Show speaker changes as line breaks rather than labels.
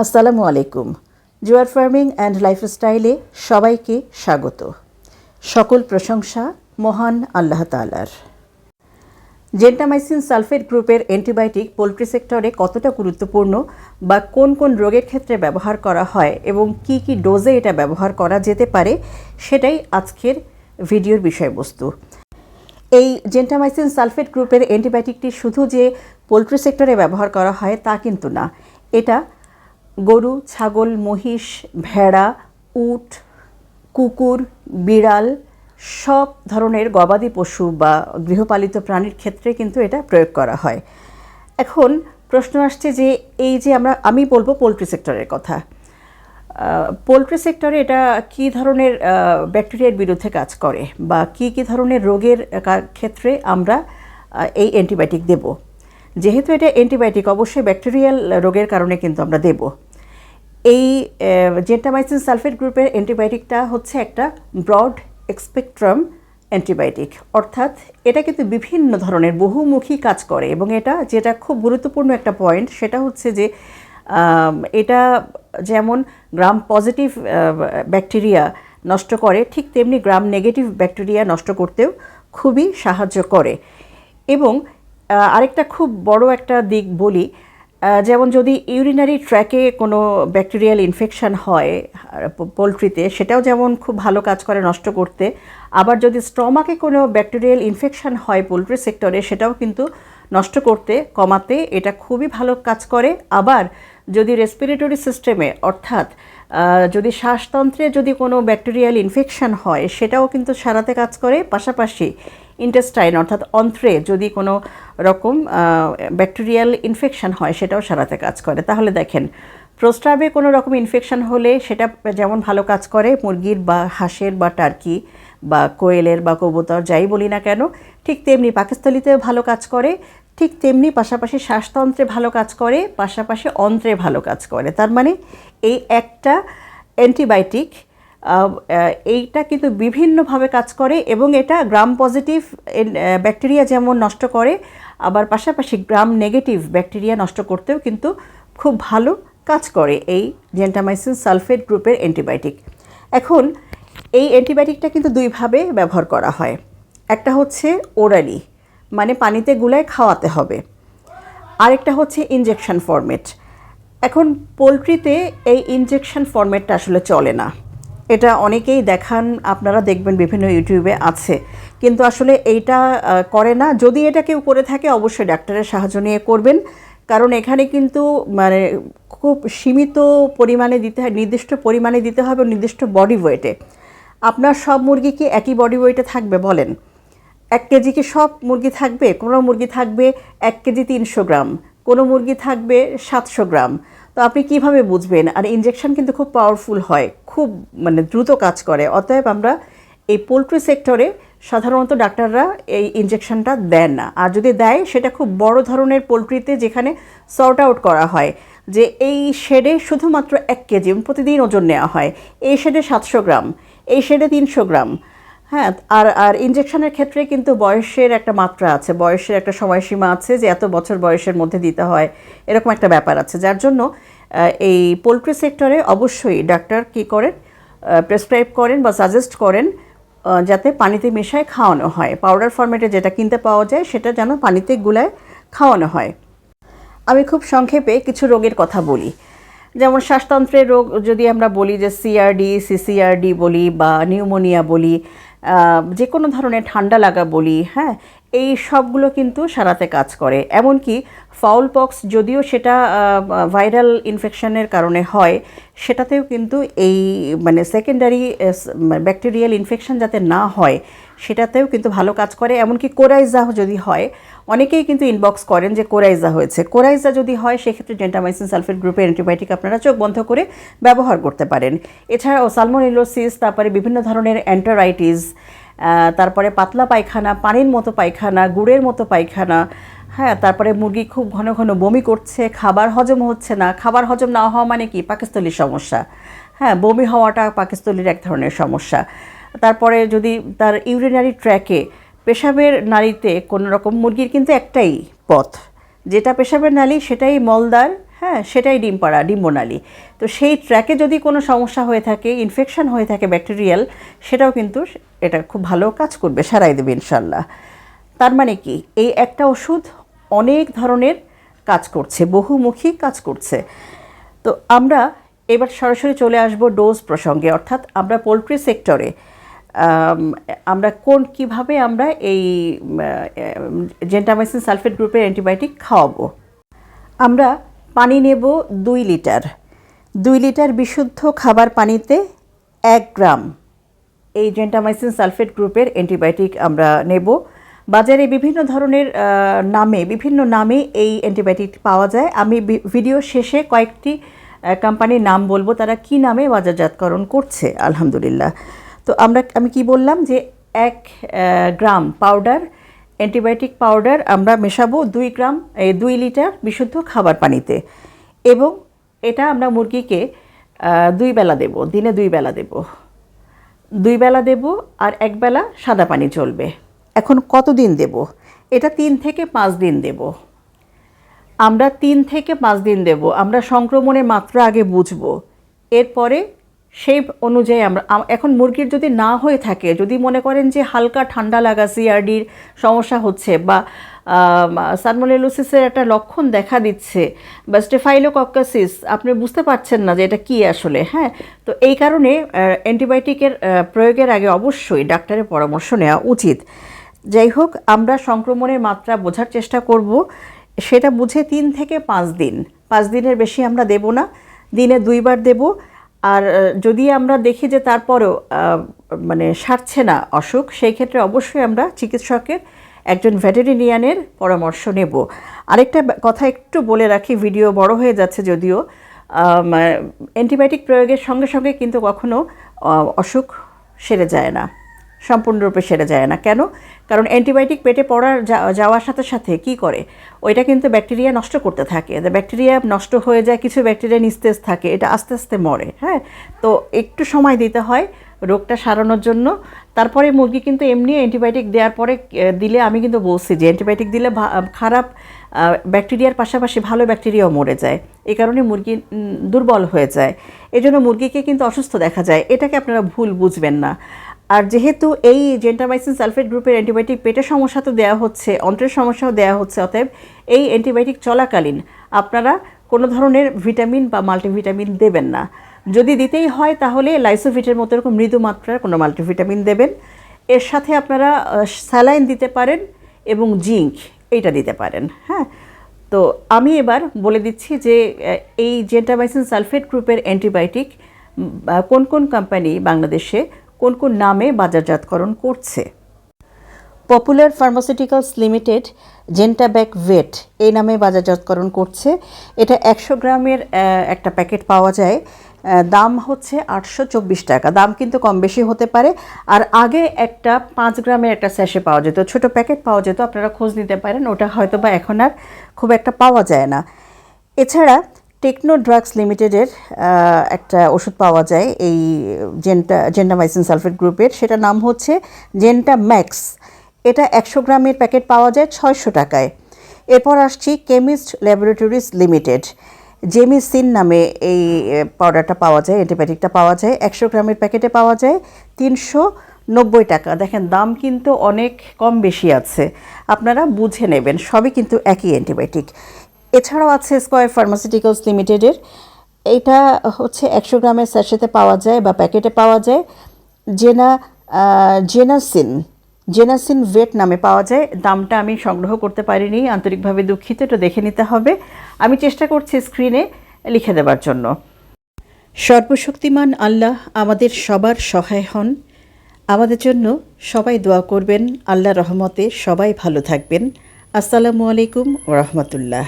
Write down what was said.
আসসালামু আলাইকুম। জুয়ার ফার্মিং অ্যান্ড লাইফস্টাইলে সবাইকে স্বাগত। সকল প্রশংসা মহান আল্লাহ তাআলার। জেন্টামাইসিন সালফেট গ্রুপের অ্যান্টিবায়োটিক পোলট্রি সেক্টরে কতটা গুরুত্বপূর্ণ বা কোন কোন রোগের ক্ষেত্রে ব্যবহার করা হয় এবং কি কি ডোজে এটা ব্যবহার করা যেতে পারে সেটাই আজকের ভিডিওর বিষয়বস্তু। এই জেন্টামাইসিন সালফেট গ্রুপের অ্যান্টিবায়োটিকটি শুধু যে পোলট্রি সেক্টরে ব্যবহার করা হয় তা কিন্তু না। এটা গরু, ছাগল, মহিষ, ভেড়া, উট, কুকুর, বিড়াল সব ধরনের গবাদি পশু বা গৃহপালিত প্রাণীর ক্ষেত্রে কিন্তু এটা প্রয়োগ করা হয়। এখন প্রশ্ন আসছে যে এই যে আমি বলবো পোলট্রি সেক্টরের কথা। পোলট্রি সেক্টরে এটা কী ধরনের ব্যাকটেরিয়ার বিরুদ্ধে কাজ করে বা কী ধরনের রোগের ক্ষেত্রে আমরা এই অ্যান্টিবায়োটিক দেব। যেহেতু এটা অ্যান্টিবায়োটিক, অবশ্যই ব্যাকটেরিয়াল রোগের কারণে কিন্তু আমরা দেব। এই জেন্টামাইসিন সালফেট গ্রুপের অ্যান্টিবায়োটিকটা হচ্ছে একটা ব্রড স্পেকট্রাম অ্যান্টিবায়োটিক, অর্থাৎ এটা কিন্তু বিভিন্ন ধরনের বহুমুখী কাজ করে এবং এটা যেটা খুব গুরুত্বপূর্ণ একটা পয়েন্ট সেটা হচ্ছে যে এটা যেমন গ্রাম পজিটিভ ব্যাকটেরিয়া নষ্ট করে, ঠিক তেমনি গ্রাম নেগেটিভ ব্যাকটেরিয়া নষ্ট করতেও খুবই সাহায্য করে। এবং আরেকটা খুব বড় একটা দিক বলি, যেমন যদি ইউরিনারি ট্র্যাকে কোনো ব্যাকটেরিয়াল ইনফেকশান হয় পোলট্রিতে, সেটাও যেমন খুব ভালো কাজ করে নষ্ট করতে। আবার যদি স্টমাকে কোনো ব্যাকটেরিয়াল ইনফেকশান হয় পোলট্রি সেক্টরে, সেটাও কিন্তু নষ্ট করতে, কমাতে এটা খুবই ভালো কাজ করে। আবার যদি রেসপিরেটরি সিস্টেমে অর্থাৎ যদি শ্বাসতন্ত্রে যদি কোনো ব্যাকটেরিয়াল ইনফেকশান হয় সেটাও কিন্তু সারাতে কাজ করে। পাশাপাশি ইন্টেস্টাইন অর্থাৎ অন্ত্রে যদি কোনো রকম ব্যাকটেরিয়াল ইনফেকশান হয় সেটাও সারাতে কাজ করে। তাহলে দেখেন, প্রস্রাবে কোনো রকম ইনফেকশান হলে সেটা যেমন ভালো কাজ করে মুরগির বা হাঁসের বা টার্কি বা কোয়েলের বা কবুতর যাই বলি না কেন, ঠিক তেমনি পাকস্থলীতেও ভালো কাজ করে, ঠিক তেমনি পাশাপাশি শ্বাসতন্ত্রে ভালো কাজ করে, পাশাপাশি অন্ত্রে ভালো কাজ করে। তার মানে এই একটা অ্যান্টিবায়োটিক এইটা কিন্তু বিভিন্নভাবে কাজ করে এবং এটা গ্রাম পজিটিভ ব্যাকটেরিয়া যেমন নষ্ট করে, আবার পাশাপাশি গ্রাম নেগেটিভ ব্যাকটেরিয়া নষ্ট করতেও কিন্তু খুব ভালো কাজ করে এই জেন্টামাইসিন সালফেট গ্রুপের অ্যান্টিবায়োটিক। এখন এই অ্যান্টিবায়োটিকটা কিন্তু দুইভাবে ব্যবহার করা হয়। একটা হচ্ছে ওরালি, মানে পানিতে গুলায় খাওয়াতে হবে। আরেকটা হচ্ছে ইনজেকশন ফরম্যাট। এখন পোলট্রিতে এই ইনজেকশন ফরম্যাটটা আসলে চলে না। এটা অনেকেই দেখান, আপনারা দেখবেন বিভিন্ন ইউটিউবে আছে, কিন্তু আসলে এইটা করে না। যদি এটা কেউ করে থাকে অবশ্যই ডাক্তারের সাহায্য নিয়ে করবেন, কারণ এখানে কিন্তু মানে খুব সীমিত পরিমাণে দিতে হয়, নির্দিষ্ট পরিমাণে দিতে হবে, নির্দিষ্ট বডি ওয়েটে। আপনার সব মুরগি কি একই বডি ওয়েটে থাকবে বলেন? 1 কেজি কি সব মুরগি থাকবে? কোনো মুরগি থাকবে 1 কেজি 300 গ্রাম, কোনো মুরগি থাকবে 700 গ্রাম। তো আপনি কিভাবে বুঝবেন? আর ইনজেকশন কিন্তু খুব পাওয়ারফুল হয়, খুব মানে দ্রুত কাজ করে। অতএব আমরা এই পোলট্রি সেক্টরে সাধারণত ডাক্তাররা এই ইনজেকশনটা দেন না। আর যদি দেয় সেটা খুব বড় ধরনের পোলট্রিতে, যেখানে সর্ট আউট করা হয় যে এই শেডে শুধুমাত্র 1 কেজি প্রতিদিন ওজন নেওয়া হয়, এই শেডে 700 গ্রাম, এই শেডে 300 গ্রাম। হ্যাঁ, আর ইনজেকশনের ক্ষেত্রে কিন্তু বয়সের একটা মাত্রা আছে, বয়সের একটা সময়সীমা আছে যে এত বছর বয়সের মধ্যে দিতে হয়, এরকম একটা ব্যাপার আছে। যার জন্য এই পোলট্রি সেক্টরে অবশ্যই ডাক্তার কী করেন, প্রেসক্রাইব করেন বা সাজেস্ট করেন যাতে পানিতে মেশায় খাওয়ানো হয়। পাউডার ফরম্যাটে যেটা কিনতে পাওয়া যায় সেটা যেন পানিতে গুলায় খাওয়ানো হয়। আমি খুব সংক্ষেপে কিছু রোগের কথা বলি। যেমন শ্বাসতন্ত্রের রোগ যদি আমরা বলি, যে সিআরডি, সিসিআরডি বলি বা নিউমোনিয়া বলি, যে কোনো ধরনের ঠান্ডা লাগা বলি, হ্যাঁ, এই সবগুলো কিন্তু সারাতে কাজ করে। এমনকি ফাউল পক্স, যদিও সেটা ভাইরাল ইনফেকশনের কারণে হয়, সেটাতেও কিন্তু এই মানে সেকেন্ডারি ব্যাকটেরিয়াল ইনফেকশন যাতে না হয় সেটাতেও কিন্তু ভালো কাজ করে। এমনকি কোরাইজা যদি হয়, অনেকেই কিন্তু ইনবক্স করেন যে কোরাইজা হয়েছে। কোরাইজা যদি হয় সেক্ষেত্রে জেন্টামাইসিন সালফেট গ্রুপের অ্যান্টিবায়োটিক আপনারা চোখ বন্ধ করে ব্যবহার করতে পারেন। এছাড়াও সালমোনেলোসিস, তারপরে বিভিন্ন ধরনের এন্টারাইটিস, তারপরে পাতলা পায়খানা, পানির মতো পায়খানা, গুড়ের মতো পায়খানা, হ্যাঁ, তারপরে মুরগি খুব ঘন ঘন বমি করছে, খাবার হজম হচ্ছে না। খাবার হজম না হওয়া মানে কি? পাকস্থলীর সমস্যা। হ্যাঁ, বমি হওয়াটা পাকস্থলীর এক ধরনের সমস্যা। তারপরে যদি তার ইউরিনারি ট্র্যাকে, পেশাবের নালীতে কোনো রকম, মুরগির কিন্তু একটাই পথ, যেটা পেশাবের নালী সেটাই মলদ্বার, হ্যাঁ, সেটাই ডিম পাড়া, ডিম্বনালী। তো সেই ট্র্যাকে যদি কোনো সমস্যা হয়ে থাকে, ইনফেকশন হয়ে থাকে ব্যাকটেরিয়াল, সেটাও কিন্তু এটা খুব ভালো কাজ করবে, সারাই দেবে ইনশাল্লাহ। তার মানে কি, এই একটা ওষুধ অনেক ধরনের কাজ করছে, বহুমুখী কাজ করছে। তো আমরা এবার সরাসরি চলে আসব ডোজ প্রসঙ্গে, অর্থাৎ আমরা পোলট্রি সেক্টরে আমরা কিভাবে আমরা এই জেন্টামাইসিন সালফেট গ্রুপের অ্যান্টিবায়োটিক খাওয়াবো। আমরা পানি নেব 2 লিটার। 2 লিটার বিশুদ্ধ খাবার পানিতে 1 গ্রাম এই জেন্টামাইসিন সালফেট গ্রুপের অ্যান্টিবায়োটিক আমরা নেব। বাজারে বিভিন্ন ধরনের বিভিন্ন নামে এই অ্যান্টিবায়োটিক পাওয়া যায়। আমি ভিডিও শেষে কয়েকটি কোম্পানির নাম বলবো, তারা কি নামে বাজারজাতকরণ করছে আলহামদুলিল্লাহ। তো আমি কি বললাম যে 1 গ্রাম পাউডার, অ্যান্টিবায়োটিক পাউডার আমরা মেশাবো 2 লিটার বিশুদ্ধ খাবার পানিতে, এবং এটা আমরা মুরগিকে 2 বেলা দেব, দিনে 2 বেলা দেব। 2 বেলা দেব আর 1 বেলা সাদা পানি চলবে। এখন কতদিন দেব? এটা 3 থেকে 5 দিন দেব। আমরা 3 থেকে 5 দিন দেব। আমরা সংক্রমণের মাত্রা আগে বুঝবো, এরপরে সেই অনুযায়ী আমরা এখন মুরগির যদি না হয়ে থাকে, যদি মনে করেন যে হালকা ঠান্ডা লাগা, সিআরডির সমস্যা হচ্ছে, বা সালমোনেলোসিসের একটা লক্ষণ দেখা দিচ্ছে, বা স্টেফাইলোকক্কাসিস, আপনি বুঝতে পারছেন না যে এটা কী আসলে, হ্যাঁ, তো এই কারণে অ্যান্টিবায়োটিকের প্রয়োগের আগে অবশ্যই ডাক্তারের পরামর্শ নেওয়া উচিত। যাই হোক, আমরা সংক্রমণের মাত্রা বোঝার চেষ্টা করব, সেটা বুঝে 3 থেকে 5 দিন, 5 দিনের বেশি আমরা দেব না, দিনে 2 বার দেব। আর যদি আমরা দেখি যে তারপরেও সারছে না অসুখ, সেই ক্ষেত্রে অবশ্যই আমরা চিকিৎসকের, একজন ভেটেরিনিয়ানের পরামর্শ নেব। আরেকটা কথা একটু বলে রাখি, ভিডিও বড় হয়ে যাচ্ছে যদিও, অ্যান্টিবায়োটিক প্রয়োগের সঙ্গে সঙ্গে কিন্তু কখনো অসুখ সেরে যায় না, সম্পূর্ণরূপে সেরে যায় না। কেন? কারণ অ্যান্টিবায়োটিক পেটে যাওয়ার সাথে সাথে কী করে, ওইটা কিন্তু ব্যাকটেরিয়া নষ্ট করতে থাকে। ব্যাকটেরিয়া নষ্ট হয়ে যায়, কিছু ব্যাকটেরিয়া নিস্তেজ থাকে, এটা আস্তে আস্তে মরে। হ্যাঁ, তো একটু সময় দিতে হয় রোগটা সারানোর জন্য। তারপরে মুরগি কিন্তু এমনি অ্যান্টিবায়োটিক দেওয়ার পরে দিলে, আমি কিন্তু বলছি যে অ্যান্টিবায়োটিক দিলে খারাপ ব্যাকটেরিয়ার পাশাপাশি ভালো ব্যাকটেরিয়াও মরে যায়, এই কারণে মুরগি দুর্বল হয়ে যায়, এজন্য মুরগিকে কিন্তু অসুস্থ দেখা যায়। এটাকে আপনারা ভুল বুঝবেন না। আর যেহেতু এই জেন্টামাইসিন সালফেট গ্রুপের অ্যান্টিবায়োটিক পেটের সমস্যা তো দেওয়া হচ্ছে, অন্ত্রের সমস্যাও দেওয়া হচ্ছে, অতএব এই অ্যান্টিবায়োটিক চলাকালীন আপনারা কোনো ধরনের ভিটামিন বা মাল্টিভিটামিন দেবেন না। যদি দিতেই হয় তাহলে লাইসোভিটের মতো এরকম মৃদু মাত্রার কোনো মাল্টিভিটামিন দেবেন। এর সাথে আপনারা স্যালাইন দিতে পারেন এবং জিঙ্ক, এইটা দিতে পারেন। হ্যাঁ, তো আমি এবার বলে দিচ্ছি যে এই জেন্টামাইসিন সালফেট গ্রুপের অ্যান্টিবায়োটিক কোন কোন কোম্পানি বাংলাদেশে কোন কোন নামে বাজারজাতকরণ করছে। পপুলার ফার্মাসিউটিক্যালস লিমিটেড জেন্টাব্যাক ভেট এই নামে বাজারজাতকরণ করছে। এটা 100 গ্রামের একটা প্যাকেট পাওয়া যায়, দাম হচ্ছে 824 টাকা। দাম কিন্তু কম বেশি হতে পারে। আর আগে একটা 5 গ্রামের একটা স্যাশে পাওয়া যেত, ছোট প্যাকেট পাওয়া যেত, আপনারা খোঁজ নিতে পারেন, ওটা হয়তো বা এখন আর খুব একটা পাওয়া যায় না। এছাড়া টেকনো ড্রাগস লিমিটেডের একটা ওষুধ পাওয়া যায় এই জেন্টামাইসিন সালফেট গ্রুপের, সেটার নাম হচ্ছে জেন্টা ম্যাক্স। এটা 100 গ্রামের প্যাকেট পাওয়া যায় 600 টাকায়। এরপর আসছি কেমিস্ট ল্যাবরেটরিজ লিমিটেড, জেমিসিন নামে এই পাউডারটা পাওয়া যায়, অ্যান্টিবায়োটিকটা পাওয়া যায়, 100 গ্রামের প্যাকেটে পাওয়া যায় 390 টাকা। দেখেন, দাম কিন্তু অনেক কম বেশি আছে, আপনারা বুঝে নেবেন, সবই কিন্তু একই অ্যান্টিবায়োটিক। এছাড়াও আছে স্কয়ার ফার্মাসিউটিক্যালস লিমিটেডের, এইটা হচ্ছে 100 গ্রামের স্যাশেতে পাওয়া যায় বা প্যাকেটে পাওয়া যায়, জেনাসিন ভেট নামে পাওয়া যায়। দামটা আমি সংগ্রহ করতে পারিনি, আন্তরিকভাবে দুঃখিত, এটা দেখে নিতে হবে। আমি চেষ্টা করছি স্ক্রিনে লিখে দেবার জন্য। সর্বশক্তিমান আল্লাহ আমাদের সবার সহায় হন, আমাদের জন্য সবাই দোয়া করবেন। আল্লাহ রহমতে সবাই ভালো থাকবেন। আসসালামু আলাইকুম ওয়া রাহমাতুল্লাহ।